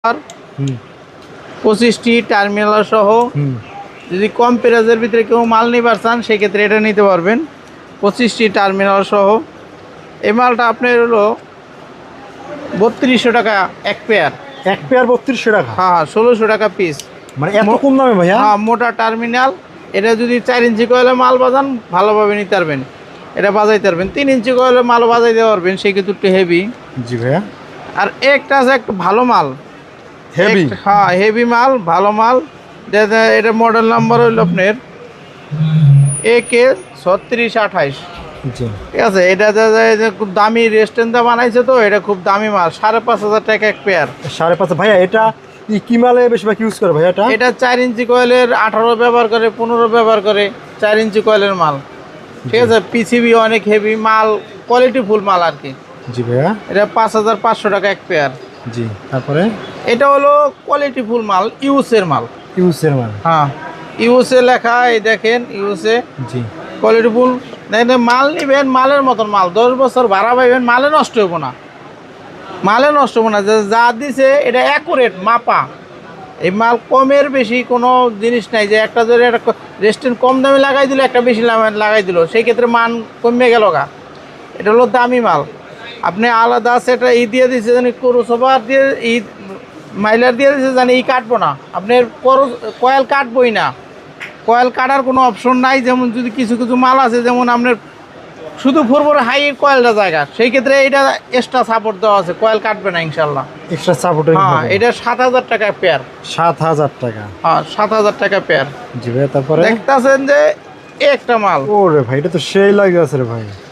আর 25টি terminal সহ যদি কম প্রাইজের ভিতরে কেউ মাল নিবার চান সেক্ষেত্রে এটা নিতে পারবেন। 25টি টার্মিনাল সহ এই মালটা আপনার হলো 3200 টাকা এক পেয়ার। এক পেয়ার 3200 টাকা? হ্যাঁ 1600 টাকা পিস। মানে এত কম দামে ভাইয়া? হ্যাঁ মোটা টার্মিনাল। এটা যদি 4 ইঞ্চি কয়েলে মাল বাজান ভালোভাবে নিতে পারবেন, এটা বাজাইতে পারবেন। 3 ইঞ্চি কয়েলে মাল বাজাইতে পারবেন, সেই কিন্তু একটু হেভি। জি ভাইয়া। আর একটা আছে একটু ভালো মাল, হেভি? হ্যাঁ হেভি মাল, ভালো মাল। এটা মডেল নাম্বার হইল আপনার AK 3628। জি ঠিক আছে, এটা খুব দামি রেস্টুরেন্টে বানাইছে, তো এটা খুব দামি মাল, 5500 টাকা এক পেয়ার। 5.5 ভাইয়া। এটা কি মালে বেশিরভাগ ইউজ করে ভাইয়া? এটা 4 ইঞ্চি কয়েলের 18 ব্যবহার করে, 15 ব্যবহার করে, 4 ইঞ্চি কয়েলের মাল। ঠিক আছে, পিসিবি অনেক হেভি মাল, কোয়ালিটি ফুল মাল আর কি। জি ভাইয়া। এটা 5500 টাকা এক পেয়ার। জি, তারপরে এটা হলো কোয়ালিটি ফুল মাল, ইউসের মাল। ইউসের মাল? হ্যাঁ ইউসে লেখা, এই দেখেন ইউসে। জি। কোয়ালিটি ফুল দেখেন, মাল নিবেন মালের মতন মাল, 10 বছর ভাড়া পাইবেন, মালে নষ্ট হবো না, মালে নষ্ট হবো না। যা দিছে এটা অ্যাকুরেট মাপা। এই মাল কমের বেশি কোনো জিনিস নাই, যে একটা ধরে একটা রেস্টুরেন্ট কম দামে লাগাই দিল, একটা বেশি দামে লাগাই দিল, সেই ক্ষেত্রে মান কমে গেল গা। এটা হলো দামি মাল। আপনি আলাদা সেটা দিয়ে দিচ্ছে জানি, ক্রসওভার দিয়ে মাইলার দিয়ে দিচ্ছে জানি, কাটবো না, আপনার কয়েল কাটবই না, কয়েল কাটার কোনো অপশন নাই। যেমন যদি কিছু কিছু মাল আছে, যেমন আপনার শুধু 4x হাই কয়েলটা জায়গা, সেই ক্ষেত্রে এটা এক্সট্রা সাপোর্ট দেওয়া আছে, কয়েল কাটবে না ইনশাল্লাহ। Extra support? হ্যাঁ এটা 7000 টাকা পেয়ার। 7000 টাকা? হ্যাঁ 7000 টাকা পেয়ার। জি ভাই, তারপরে দেখতেছেন যে একটা মাল। ওরে ভাই, এটা তো সেই লাগে আছে রে ভাই।